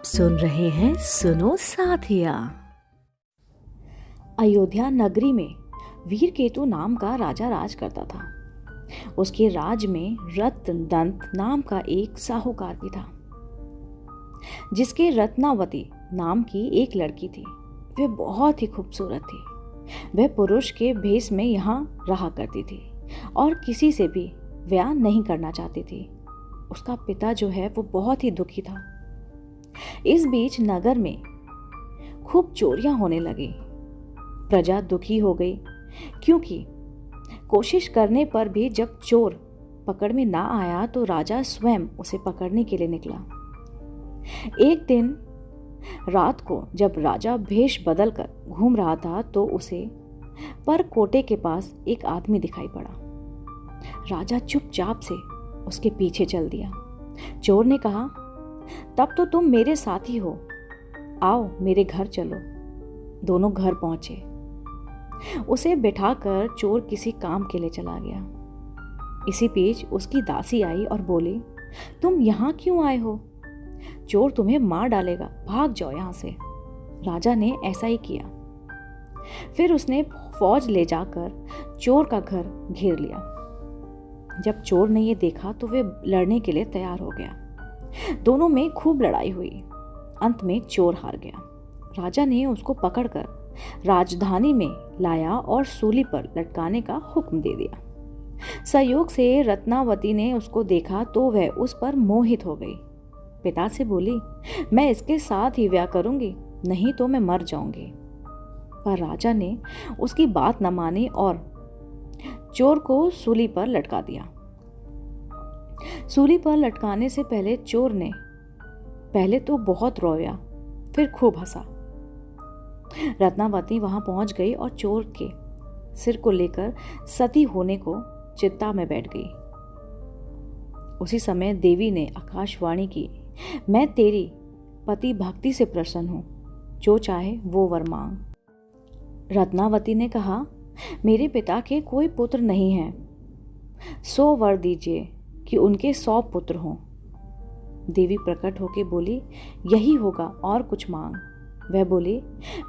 सुन रहे हैं सुनो साथिया। अयोध्या नगरी में वीरकेतु नाम का राजा राज करता था। उसके राज में रत्नदंत नाम का एक साहूकार भी था, जिसके रत्नावती नाम की एक लड़की थी। वह बहुत ही खूबसूरत थी। वह पुरुष के भेष में यहाँ रहा करती थी और किसी से भी ब्याह नहीं करना चाहती थी। उसका पिता जो है वो बहुत ही दुखी था। इस बीच नगर में खूब चोरियां होने लगी। प्रजा दुखी हो गई, क्योंकि कोशिश करने पर भी जब चोर पकड़ में ना आया तो राजा स्वयं उसे पकड़ने के लिए निकला। एक दिन रात को जब राजा भेष बदल कर घूम रहा था तो उसे परकोटे के पास एक आदमी दिखाई पड़ा। राजा चुपचाप से उसके पीछे चल दिया। चोर ने कहा, तब तो तुम मेरे साथी हो, आओ मेरे घर चलो। दोनों घर पहुंचे। उसे बिठाकर चोर किसी काम के लिए चला गया। इसी बीच उसकी दासी आई और बोली, तुम यहाँ क्यों आए हो? चोर तुम्हें मार डालेगा, भाग जाओ यहाँ से। राजा ने ऐसा ही किया। फिर उसने फौज ले जाकर चोर का घर घेर लिया। जब चोर ने ये देखा तो वे लड़ने के लिए तैयार हो गया। दोनों में खूब लड़ाई हुई। अंत में चोर हार गया। राजा ने उसको पकड़कर राजधानी में लाया और सूली पर लटकाने का हुक्म दे दिया। संयोग से रत्नावती ने उसको देखा तो वह उस पर मोहित हो गई। पिता से बोली, मैं इसके साथ ही ब्याह करूंगी, नहीं तो मैं मर जाऊंगी। पर राजा ने उसकी बात न मानी और चोर को सूली पर लटका दिया। सूली पर लटकाने से पहले चोर ने पहले तो बहुत रोया, फिर खूब हंसा। रत्नावती वहां पहुंच गई और चोर के सिर को लेकर सती होने को चिता में बैठ गई। उसी समय देवी ने आकाशवाणी की, मैं तेरी पति भक्ति से प्रसन्न हूं, जो चाहे वो वर मांग। रत्नावती ने कहा, मेरे पिता के कोई पुत्र नहीं है, 100 वर दीजिए कि उनके 100 पुत्र हों। देवी प्रकट होके बोली, यही होगा, और कुछ मांग। वह बोली,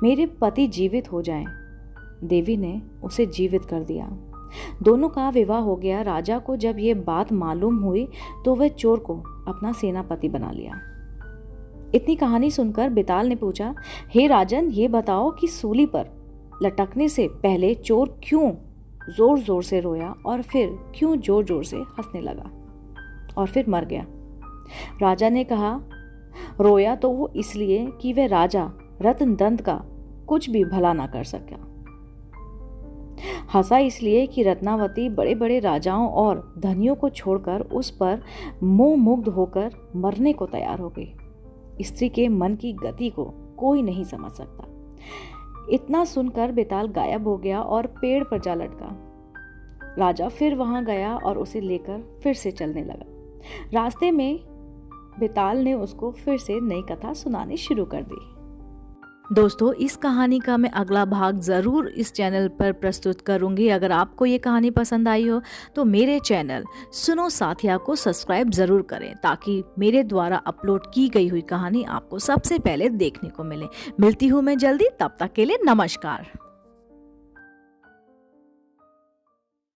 मेरे पति जीवित हो जाएं। देवी ने उसे जीवित कर दिया। दोनों का विवाह हो गया। राजा को जब ये बात मालूम हुई तो वह चोर को अपना सेनापति बना लिया। इतनी कहानी सुनकर बेताल ने पूछा, हे राजन, ये बताओ कि सूली पर लटकने से पहले चोर क्यों जोर जोर से रोया और फिर क्यों जोर जोर से हंसने लगा और फिर मर गया? राजा ने कहा, रोया तो वो इसलिए कि वह राजा रत्नदंत का कुछ भी भला ना कर सका। हंसा इसलिए कि रत्नावती बड़े बड़े राजाओं और धनियों को छोड़कर उस पर मोह मुग्ध होकर मरने को तैयार हो गई। स्त्री के मन की गति को कोई नहीं समझ सकता। इतना सुनकर बेताल गायब हो गया और पेड़ पर जा लटका। राजा फिर वहां गया और उसे लेकर फिर से चलने लगा। रास्ते में बेताल ने उसको फिर से नई कथा सुनानी शुरू कर दी। दोस्तों, इस कहानी का मैं अगला भाग ज़रूर इस चैनल पर प्रस्तुत करूंगी। अगर आपको ये कहानी पसंद आई हो तो मेरे चैनल सुनो साथिया को सब्सक्राइब ज़रूर करें, ताकि मेरे द्वारा अपलोड की गई हुई कहानी आपको सबसे पहले देखने को मिले। मिलती हूँ मैं जल्दी, तब तक के लिए नमस्कार।